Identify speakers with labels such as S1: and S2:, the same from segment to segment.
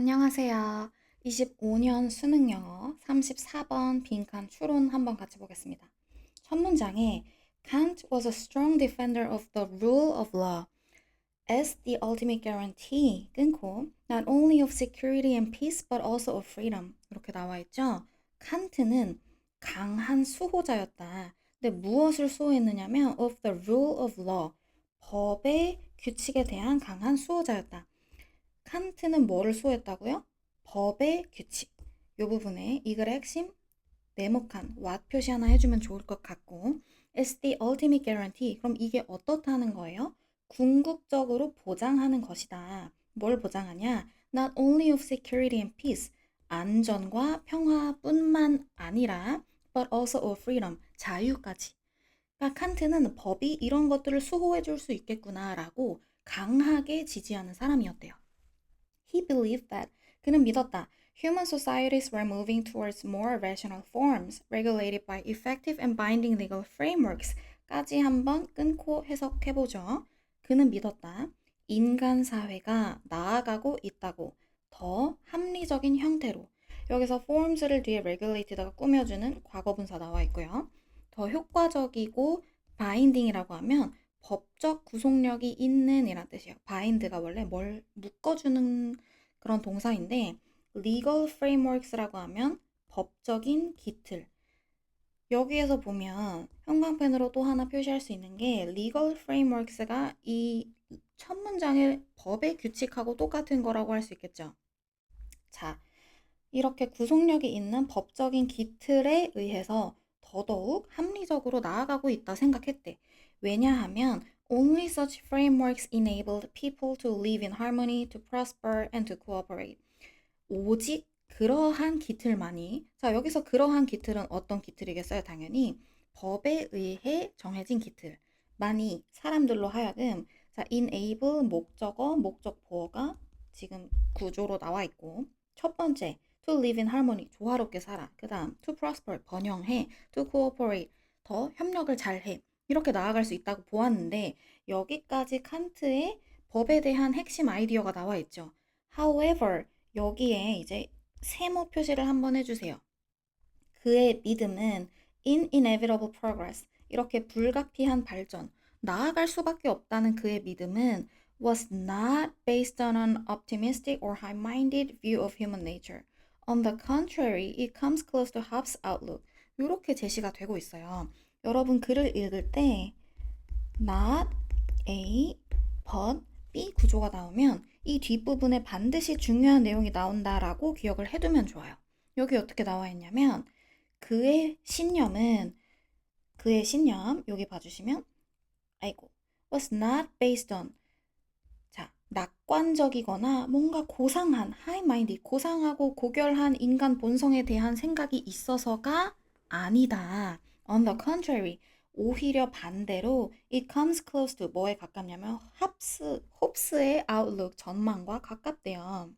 S1: 안녕하세요. 25년 수능 영어 34번 빈칸 추론 한번 같이 보겠습니다. 첫 문장에 Kant was a strong defender of the rule of law as the ultimate guarantee 끊고 not only of security and peace but also of freedom 이렇게 나와 있죠. 칸트는 강한 수호자였다. 근데 무엇을 수호했느냐면 of the rule of law 법의 규칙에 대한 강한 수호자였다. 칸트는 뭐를 수호했다고요? 법의 규칙. 이 부분에 이 글의 핵심 네모칸 what 표시 하나 해주면 좋을 것 같고 It's the ultimate guarantee. 그럼 이게 어떻다는 거예요? 궁극적으로 보장하는 것이다. 뭘 보장하냐? Not only of security and peace. 안전과 평화뿐만 아니라 but also of freedom. 자유까지. 그러니까 칸트는 법이 이런 것들을 수호해 줄 수 있겠구나라고 강하게 지지하는 사람이었대요. He believed that 그는 믿었다. Human societies were moving towards more rational forms regulated by effective and binding legal frameworks 까지 한번 끊고 해석해보죠. 그는 믿었다. 인간 사회가 나아가고 있다고 더 합리적인 형태로 여기서 forms를 뒤에 regulated가 꾸며주는 과거분사 나와 있고요. 더 효과적이고 binding이라고 하면 법적 구속력이 있는 이란 뜻이에요. bind가 원래 뭘 묶어주는 그런 동사인데 legal frameworks라고 하면 법적인 기틀. 여기에서 보면 형광펜으로 또 하나 표시할 수 있는 게 legal frameworks가 이 첫 문장의 법의 규칙하고 똑같은 거라고 할 수 있겠죠. 자, 이렇게 구속력이 있는 법적인 기틀에 의해서 더더욱 합리적으로 나아가고 있다 생각했대. 왜냐하면 only such frameworks enabled people to live in harmony, to prosper and to cooperate. 오직 그러한 기틀만이 자 여기서 그러한 기틀은 어떤 기틀이겠어요? 당연히 법에 의해 정해진 기틀만이 사람들로 하여금 자 enable 목적어 목적 보어가 지금 구조로 나와 있고 첫 번째 to live in harmony 조화롭게 살아 그 다음 to prosper 번영해 to cooperate 더 협력을 잘해 이렇게 나아갈 수 있다고 보았는데 여기까지 칸트의 법에 대한 핵심 아이디어가 나와 있죠. However 여기에 이제 세모 표시를 한번 해주세요. 그의 믿음은 in inevitable progress 이렇게 불가피한 발전 나아갈 수밖에 없다는 그의 믿음은 was not based on an optimistic or high-minded view of human nature. On the contrary, it comes close to Hobbes' outlook. 이렇게 제시가 되고 있어요. 여러분 글을 읽을 때 not A, but B 구조가 나오면 이 뒷부분에 반드시 중요한 내용이 나온다라고 기억을 해두면 좋아요. 여기 어떻게 나와 있냐면 그의 신념은 그의 신념 여기 봐주시면 아이고 was not based on 자 낙관적이거나 뭔가 고상한 high-minded 고상하고 고결한 인간 본성에 대한 생각이 있어서가 아니다. On the contrary 오히려 반대로 it comes close to 뭐에 가깝냐면 홉스의 outlook 전망과 가깝대요.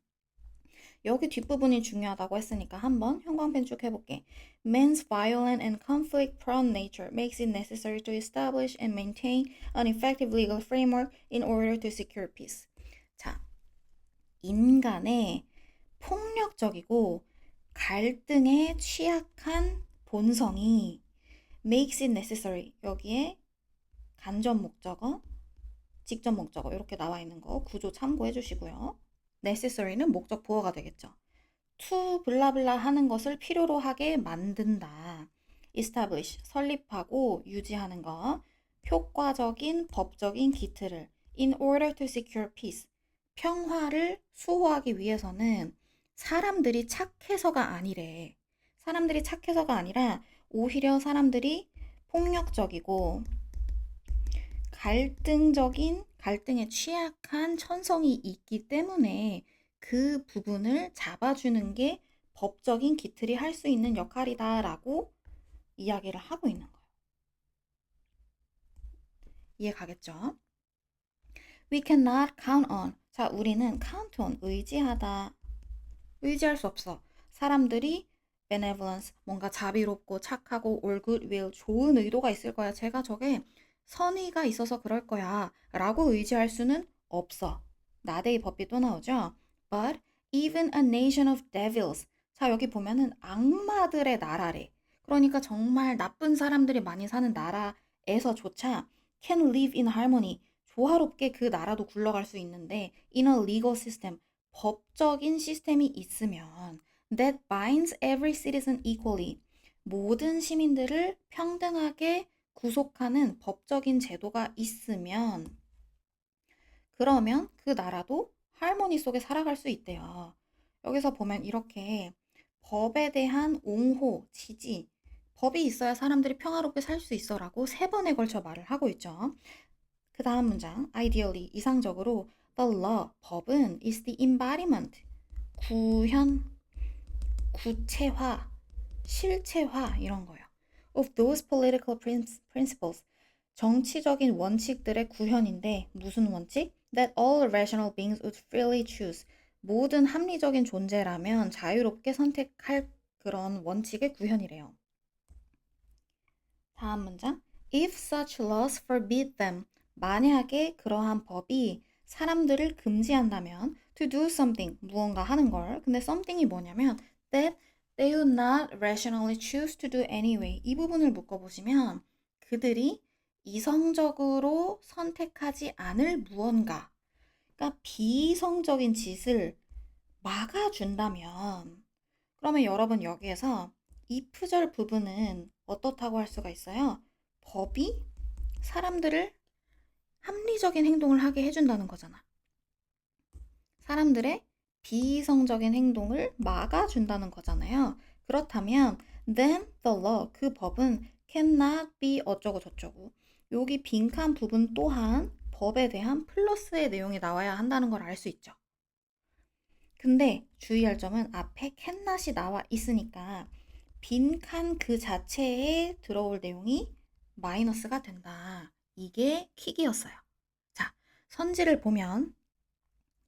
S1: 여기 뒷부분이 중요하다고 했으니까 한번 형광펜 쭉 해볼게. Man's violent and conflict-prone nature makes it necessary to establish and maintain an effective legal framework in order to secure peace. 자, 인간의 폭력적이고 갈등에 취약한 본성이 makes it necessary 여기에 간접 목적어, 직접 목적어 이렇게 나와 있는 거 구조 참고해 주시고요. necessary는 목적 보어가 되겠죠. to 블라블라 하는 것을 필요로 하게 만든다. establish 설립하고 유지하는 거. 효과적인 법적인 기틀을 in order to secure peace 평화를 수호하기 위해서는 사람들이 착해서가 아니래. 사람들이 착해서가 아니라 오히려 사람들이 폭력적이고 갈등에 취약한 천성이 있기 때문에 그 부분을 잡아주는 게 법적인 기틀이 할 수 있는 역할이다라고 이야기를 하고 있는 거예요. 이해 가겠죠? We cannot count on. 자, 우리는 count on, 의지하다. 의지할 수 없어. 사람들이 benevolence, 뭔가 자비롭고 착하고 all good will, 좋은 의도가 있을 거야. 제가 저게 선의가 있어서 그럴 거야 라고 의지할 수는 없어. 나데이 법이 또 나오죠. But even a nation of devils. 자, 여기 보면은 악마들의 나라래. 그러니까 정말 나쁜 사람들이 많이 사는 나라에서조차 can live in harmony. 조화롭게 그 나라도 굴러갈 수 있는데 in a legal system. 법적인 시스템이 있으면 that binds every citizen equally. 모든 시민들을 평등하게 구속하는 법적인 제도가 있으면 그러면 그 나라도 할모니 속에 살아갈 수 있대요. 여기서 보면 이렇게 법에 대한 옹호, 지지, 법이 있어야 사람들이 평화롭게 살 수 있어라고 세 번에 걸쳐 말을 하고 있죠. 그 다음 문장, ideally, 이상적으로 the law, 법은 is the embodiment, 구현, 구체화, 실체화 이런 거예요. of those political principles, 정치적인 원칙들의 구현인데 무슨 원칙? That all rational beings would freely choose. 모든 합리적인 존재라면 자유롭게 선택할 그런 원칙의 구현이래요. 다음 문장. If such laws forbid them. 만약에 그러한 법이 사람들을 금지한다면 to do something, 무언가 하는 걸. 근데 something이 뭐냐면 that they would not rationally choose to do anyway. 이 부분을 묶어보시면 그들이 이성적으로 선택하지 않을 무언가, 그러니까 비이성적인 짓을 막아준다면, 그러면 여러분 여기에서 if절 부분은 어떻다고 할 수가 있어요? 법이 사람들을 합리적인 행동을 하게 해준다는 거잖아. 사람들의 비이성적인 행동을 막아준다는 거잖아요. 그렇다면 then the law, 그 법은 cannot be 어쩌고 저쩌고. 여기 빈칸 부분 또한 법에 대한 플러스의 내용이 나와야 한다는 걸 알 수 있죠. 근데 주의할 점은 앞에 cannot이 나와 있으니까 빈칸 그 자체에 들어올 내용이 마이너스가 된다. 이게 킥이었어요. 자, 선지를 보면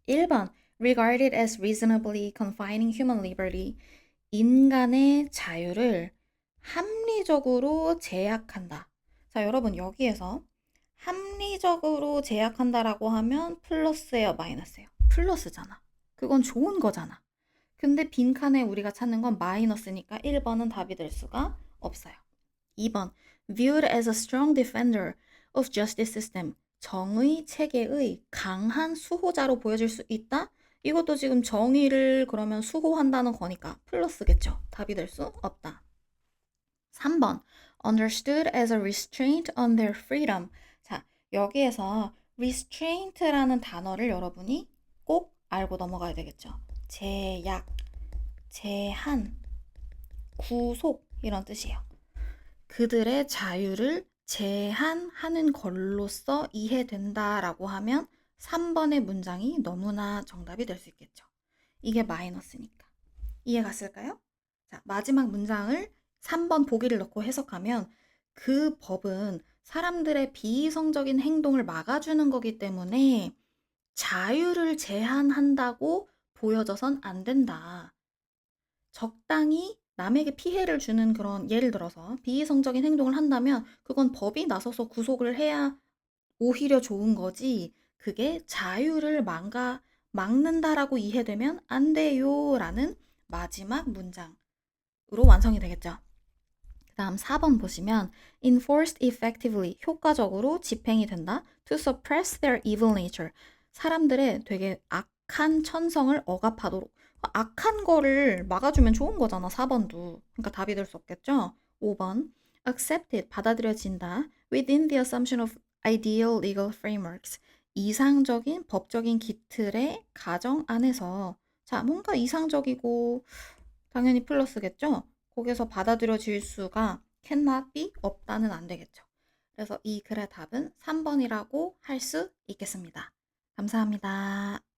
S1: 1번 regarded as reasonably confining human liberty. 인간의 자유를 합리적으로 제약한다. 자, 여러분 여기에서 합리적으로 제약한다라고 하면 플러스예요, 마이너스예요? 플러스잖아. 그건 좋은 거잖아. 근데 빈칸에 우리가 찾는 건 마이너스니까 1번은 답이 될 수가 없어요. 2번 viewed as a strong defender of justice system. 정의 체계의 강한 수호자로 보여질 수 있다? 이것도 지금 정의를 그러면 수호한다는 거니까 플러스겠죠. 답이 될 수 없다. 3번 understood as a restraint on their freedom. 자, 여기에서 restraint라는 단어를 여러분이 꼭 알고 넘어가야 되겠죠. 제약, 제한, 구속 이런 뜻이에요. 그들의 자유를 제한하는 걸로써 이해된다라고 하면 3번의 문장이 너무나 정답이 될 수 있겠죠. 이게 마이너스니까. 이해 갔을까요? 자, 마지막 문장을 3번 보기를 넣고 해석하면 그 법은 사람들의 비이성적인 행동을 막아주는 거기 때문에 자유를 제한한다고 보여져선 안 된다. 적당히 남에게 피해를 주는 그런, 예를 들어서 비이성적인 행동을 한다면 그건 법이 나서서 구속을 해야 오히려 좋은 거지, 그게 자유를 막는다라고 이해되면 안 돼요 라는 마지막 문장으로 완성이 되겠죠. 그 다음 4번 보시면 enforced effectively, 효과적으로 집행이 된다. to suppress their evil nature, 사람들의 되게 악한 천성을 억압하도록. 악한 거를 막아주면 좋은 거잖아, 4번도. 그러니까 답이 될 수 없겠죠. 5번 accepted, 받아들여진다. within the assumption of ideal legal frameworks, 이상적인 법적인 기틀의 가정 안에서. 자, 뭔가 이상적이고 당연히 플러스겠죠. 거기서 받아들여질 수가 cannot be, 없다는 안 되겠죠. 그래서 이 글의 답은 3번이라고 할 수 있겠습니다. 감사합니다.